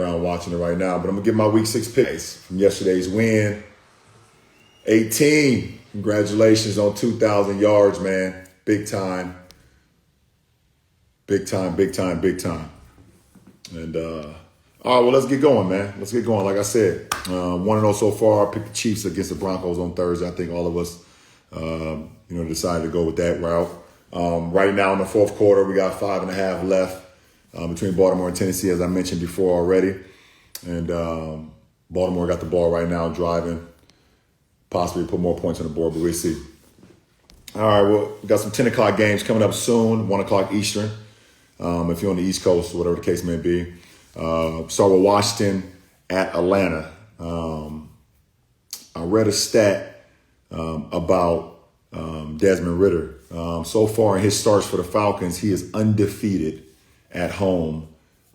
around watching it right now, but I'm going to give my week 6 picks from yesterday's win. 18. Congratulations on 2,000 yards, man. Big time. Big time, big time, big time. And, all right, well, let's get going, man. Let's get going. Like I said, 1-0 so far. I picked the Chiefs against the Broncos on Thursday. I think all of us, decided to go with that route. Right now in the fourth quarter, we got 5.5 left between Baltimore and Tennessee, as I mentioned before already. And Baltimore got the ball right now, driving, possibly put more points on the board, but we'll see. All right, well, we got some 10 o'clock games coming up soon, 1 o'clock Eastern, if you're on the East Coast, whatever the case may be. Start with Washington at Atlanta. I read a stat about Desmond Ridder. So far in his starts for the Falcons, he is undefeated at home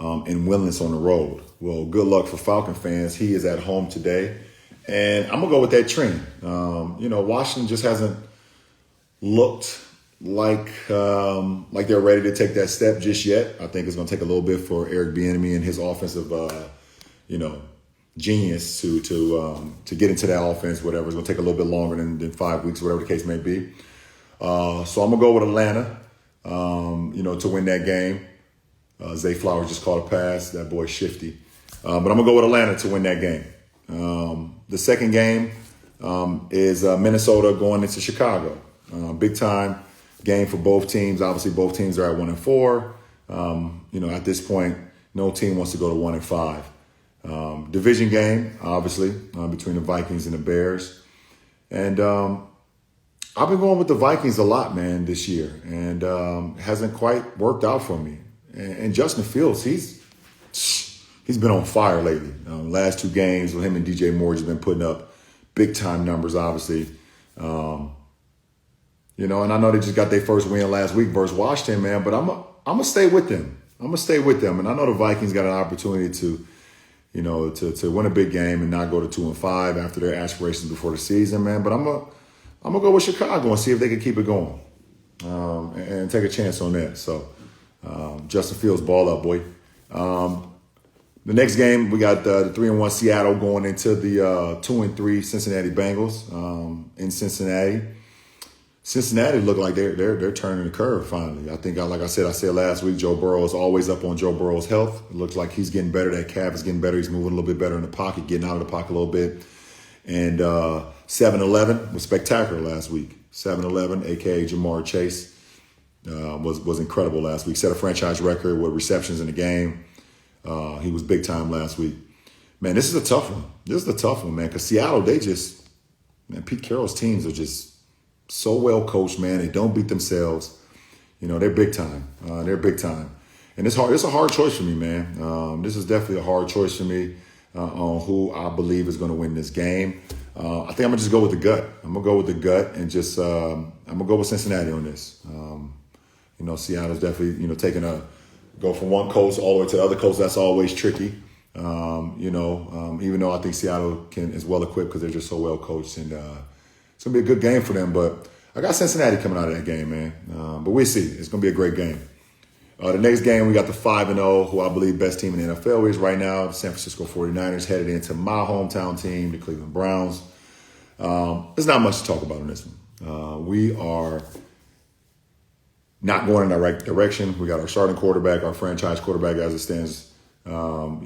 and winless on the road. Well, good luck for Falcon fans. He is at home today. And I'm going to go with that trend. Washington just hasn't looked like they're ready to take that step just yet. I think it's going to take a little bit for Eric Bieniemy and his offensive, genius to get into that offense, whatever. It's going to take a little bit longer than 5 weeks, whatever the case may be. So I'm going to go with Atlanta, to win that game. Zay Flowers just caught a pass. That boy's shifty. But I'm going to go with Atlanta to win that game. The second game is Minnesota going into Chicago. Big time game for both teams. Obviously, both teams are at 1-4. At this point, no team wants to go to 1-5. Division game, obviously, between the Vikings and the Bears. And I've been going with the Vikings a lot, man, this year. And it hasn't quite worked out for me. And Justin Fields, he's been on fire lately. Last 2 games with him and DJ Moore has been putting up big-time numbers, obviously. And I know they just got their first win last week versus Washington, man, but I'm gonna stay with them. And I know the Vikings got an opportunity to win a big game and not go to 2-5 after their aspirations before the season, man. But I'm gonna go with Chicago and see if they can keep it going and take a chance on that. So Justin Fields, ball up, boy. The next game, we got the 3-1 Seattle going into the 2-3 Cincinnati Bengals in Cincinnati. Cincinnati look like they're turning the curve finally. I think, like I said last week, Joe Burrow is always up on Joe Burrow's health. It looks like he's getting better. That calf is getting better. He's moving a little bit better in the pocket, getting out of the pocket a little bit. And 7-11 was spectacular last week. 7-11, a.k.a. Jamar Chase, was incredible last week. Set a franchise record with receptions in the game. He was big time last week. Man, this is a tough one. Man, because Seattle, Pete Carroll's teams are just so well coached, man. They don't beat themselves. They're big time. And it's hard. It's a hard choice for me, man. This is definitely a hard choice for me on who I believe is going to win this game. I think I'm going to just go with the gut. I'm going to go with the gut and just I'm going to go with Cincinnati on this. Seattle's definitely, go from one coast all the way to the other coast. That's always tricky. Even though I think Seattle is well equipped because they're just so well coached, and it's gonna be a good game for them. But I got Cincinnati coming out of that game, man. But we'll see. It's gonna be a great game. The next game, we got the 5-0, who I believe best team in the NFL is right now, the San Francisco 49ers, headed into my hometown team, the Cleveland Browns. There's not much to talk about on this one. We are not going in the right direction. We got our starting quarterback, our franchise quarterback as it stands, out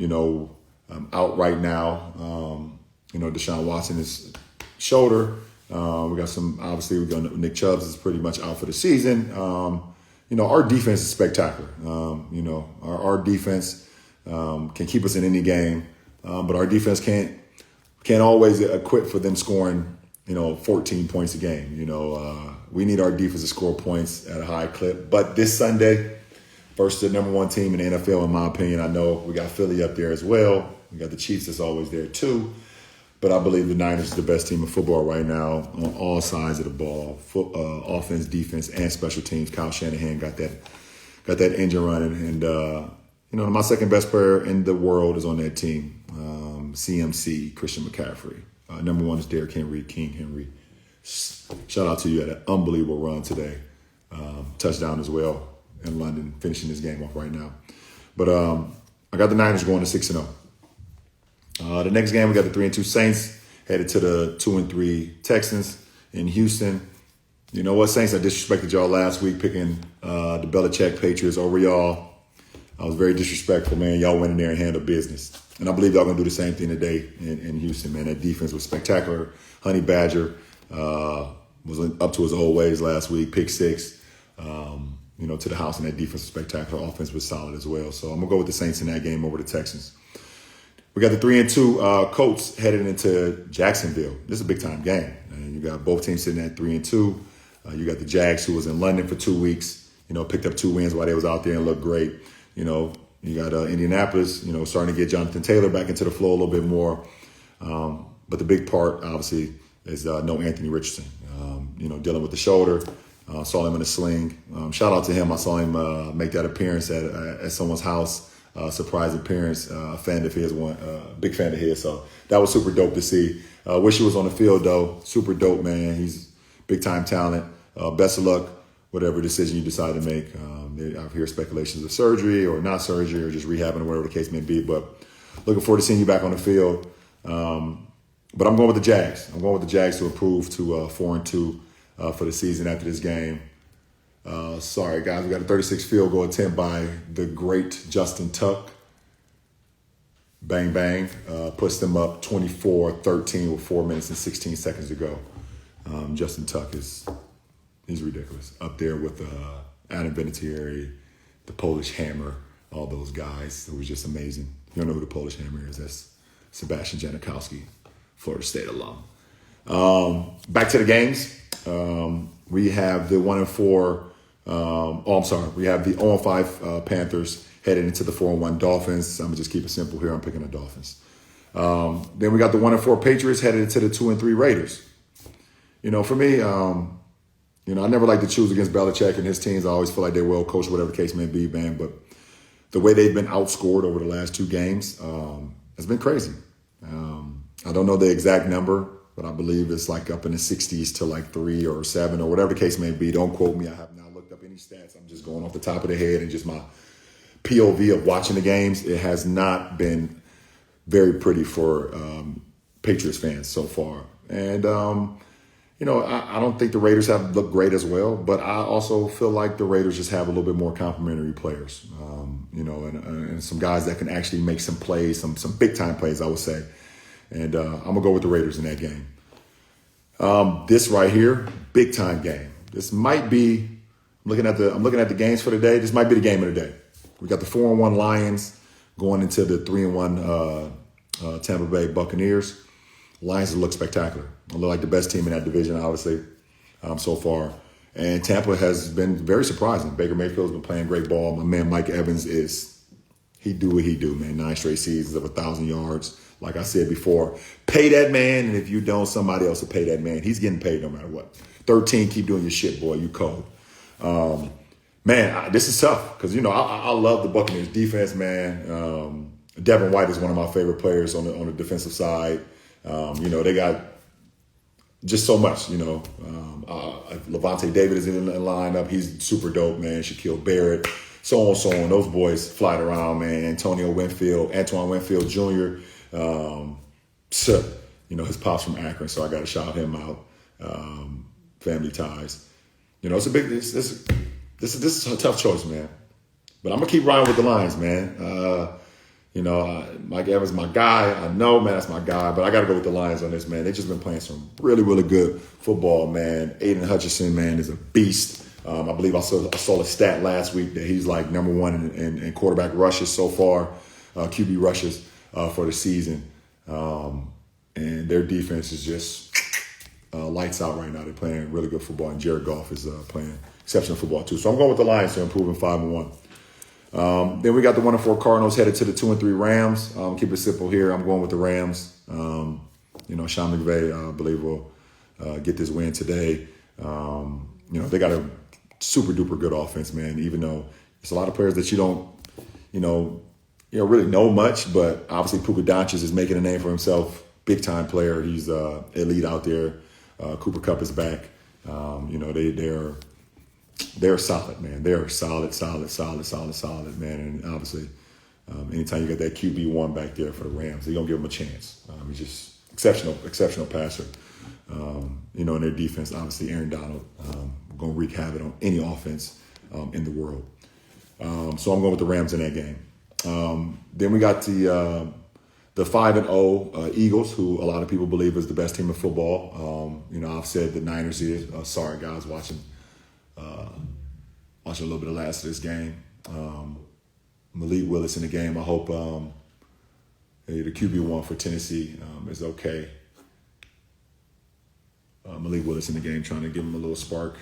right now. Deshaun Watson is shoulder. We got Nick Chubb is pretty much out for the season. Our defense is spectacular. Our defense can keep us in any game, but our defense can't always equip for them scoring 14 points a game. We need our defense to score points at a high clip. But this Sunday, versus the number 1 team in the NFL, in my opinion, I know we got Philly up there as well. We got the Chiefs that's always there too. But I believe the Niners is the best team in football right now on all sides of the ball, offense, defense, and special teams. Kyle Shanahan got that engine running. And, my second best player in the world is on that team, CMC, Christian McCaffrey. Number 1 is Derrick Henry, King Henry. Shout out to you at an unbelievable run today. Touchdown as well in London, finishing this game off right now. But I got the Niners going to 6-0. The next game, we got the 3-2 Saints headed to the 2-3 Texans in Houston. You know what, Saints? I disrespected y'all last week picking the Belichick Patriots over y'all. I was very disrespectful, man. Y'all went in there and handled business. And I believe y'all going to do the same thing today in Houston, man. That defense was spectacular. Honey Badger was up to his old ways last week. Pick six, to the house. And that defense was spectacular. Offense was solid as well. So I'm going to go with the Saints in that game over the Texans. We got the 3-2 Colts headed into Jacksonville. This is a big-time game. And you got both teams sitting at 3-2. You got the Jags, who was in London for 2 weeks, picked up 2 wins while they was out there and looked great. You got Indianapolis, starting to get Jonathan Taylor back into the flow a little bit more. But the big part, obviously, is no Anthony Richardson. Dealing with the shoulder. Saw him in a sling. Shout out to him. I saw him make that appearance at someone's house. Surprise appearance. Fan of his, big fan of his. So that was super dope to see. Wish he was on the field, though. Super dope, man. He's big-time talent. Best of luck, whatever decision you decide to make. I've heard speculations of surgery or not surgery or just rehabbing or whatever the case may be. But looking forward to seeing you back on the field. But I'm going with the Jags. I'm going with the Jags to improve to 4-2 for the season after this game. Sorry, guys. We got a 36 field goal attempt by the great Justin Tuck. Bang, bang. Puts them up 24-13 with 4 minutes and 16 seconds to go. Justin Tuck is ridiculous. Up there with Adam Vinatieri, the Polish Hammer, all those guys. It was just amazing. You don't know who the Polish Hammer is. That's Sebastian Janikowski, Florida State alum. Back to the games. We have the 1-4. We have the 0-5 Panthers headed into the 4-1 Dolphins. I'm going to just keep it simple here. I'm picking the Dolphins. Then we got the 1-4 Patriots headed into the 2-3 Raiders. For me, I never like to choose against Belichick and his teams. I always feel like they're well coached, whatever the case may be, man. But the way they've been outscored over the last 2 games has been crazy. I don't know the exact number, but I believe it's like up in the 60s to like 3 or 7 or whatever the case may be. Don't quote me. I have not looked up any stats. I'm just going off the top of the head and just my POV of watching the games. It has not been very pretty for Patriots fans so far. And, I don't think the Raiders have looked great as well, but I also feel like the Raiders just have a little bit more complimentary players, and some guys that can actually make some plays, some big-time plays, I would say. And I'm going to go with the Raiders in that game. This right here, big-time game. This might be, I'm looking at the games for the day. This might be the game of the day. We got the 4-1 Lions going into the 3-1 Tampa Bay Buccaneers. Lions look spectacular. They look like the best team in that division, obviously, so far. And Tampa has been very surprising. Baker Mayfield's been playing great ball. My man Mike Evans he do what he do, man. 9 straight seasons of 1,000 yards. Like I said before, pay that man, and if you don't, somebody else will pay that man. He's getting paid no matter what. 13, keep doing your shit, boy. You cold. This is tough because, I love the Buccaneers defense, man. Devin White is one of my favorite players on the defensive side. They got just so much, Levante David is in the lineup. He's super dope, man. Shaquille Barrett, so on. Those boys flying around, man. Antoine Winfield Jr., his pops from Akron, so I got to shout him out. Family ties. It's a big, this is a tough choice, man. But I'm going to keep riding with the Lions, man. Mike Evans, my guy. I know, man, that's my guy. But I got to go with the Lions on this, man. They've just been playing some really, really good football, man. Aiden Hutchinson, man, is a beast. I believe I saw a stat last week that he's like number 1 in quarterback rushes so far, QB rushes for the season. And their defense is just lights out right now. They're playing really good football, and Jared Goff is playing exceptional football too. So I'm going with the Lions to improve in 5-1. Then we got the 1-4 Cardinals headed to the 2-3 Rams. Keep it simple here. I'm going with the Rams. Sean McVay, I believe, will get this win today. They got a super duper good offense, man. Even though there's a lot of players that you don't, really know much, but obviously Puka Doncic is making a name for himself. Big time player. He's elite out there. Cooper Kupp is back. They're solid, man. They're solid, man. And obviously, Anytime you got that QB1 back there for the Rams, they're going to give him a chance. He's just exceptional passer. In their defense, obviously Aaron Donald going to wreak havoc on any offense in the world. So I'm going with the Rams in that game. Then we got the 5-0 Eagles, who a lot of people believe is the best team in football. I've said the Niners is. Sorry, guys, watching a little bit of last of this game. Malik Willis in the game. I hope the QB1 for Tennessee is okay. Malik Willis in the game, trying to give him a little spark,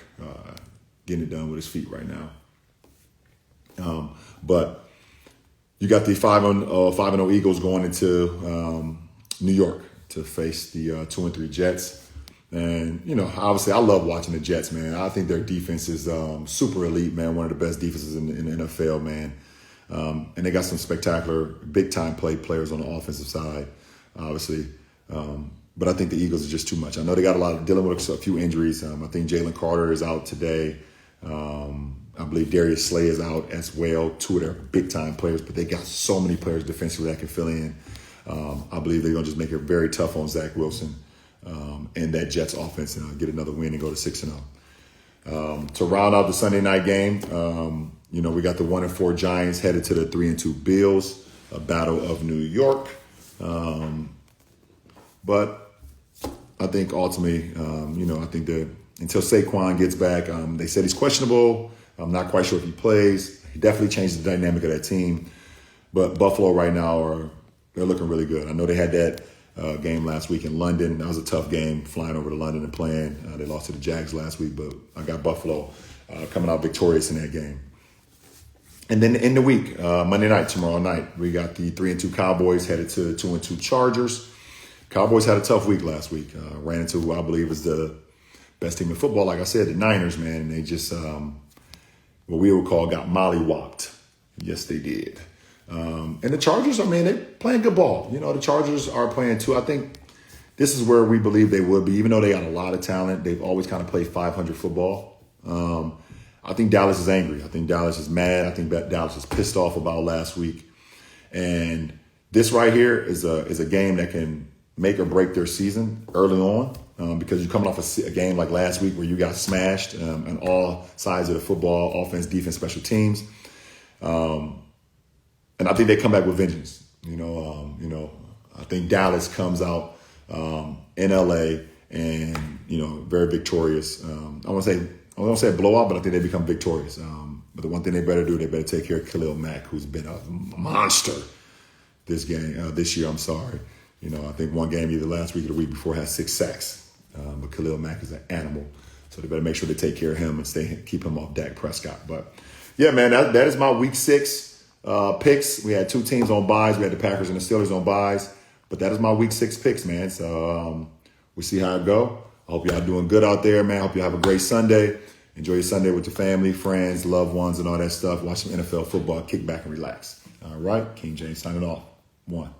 getting it done with his feet right now. But you got the 5-0 Eagles going into New York to face the 2-3 Jets. And, obviously I love watching the Jets, man. I think their defense is super elite, man. One of the best defenses in the NFL, man. And they got some spectacular big-time players on the offensive side, obviously. But I think the Eagles are just too much. I know they got dealing with a few injuries. I think Jalen Carter is out today. I believe Darius Slay is out as well. Two of their big-time players, but they got so many players defensively that can fill in. I believe they're going to just make it very tough on Zach Wilson and that Jets offense and get another win and go to 6-0. To round out the Sunday night game, we got the 1-4 Giants headed to the 3-2 Bills, a battle of New York. But I think ultimately, I think that until Saquon gets back, they said he's questionable. I'm not quite sure if he plays. He definitely changed the dynamic of that team. But Buffalo right now they're looking really good. I know they had that game last week in London. That was a tough game, flying over to London and playing. They lost to the Jags last week, but I got Buffalo coming out victorious in that game. And then in the week, Monday night, tomorrow night, we got the 3-2 Cowboys headed to the 2-2 Chargers. Cowboys had a tough week last week. Ran into who I believe is the best team in football. Like I said, the Niners, man, and they just, what we would call, got mollywopped. Yes, they did. And the Chargers, they're playing good ball. The Chargers are playing too. I think this is where we believe they would be. Even though they got a lot of talent, they've always kind of played 500 football. I think Dallas is angry. I think Dallas is mad. I think Dallas is pissed off about last week. And this right here is a game that can make or break their season early on because you're coming off a game like last week where you got smashed on all sides of the football, offense, defense, special teams. And I think they come back with vengeance. I think Dallas comes out in LA and, very victorious. I won't say a blowout, but I think they become victorious. But the one thing they better do, they better take care of Khalil Mack, who's been a monster this year. I'm sorry. I think one game either last week or the week before had 6 sacks. But Khalil Mack is an animal. So they better make sure they take care of him and keep him off Dak Prescott. But, yeah, man, that is my week 6 picks. We had 2 teams on buys. We had the Packers and the Steelers on buys. But that is my week 6 picks, man. So we'll see how it go. I hope y'all doing good out there, man. I hope you have a great Sunday. Enjoy your Sunday with your family, friends, loved ones, and all that stuff. Watch some NFL football, kick back and relax. All right, King James signing off. 1.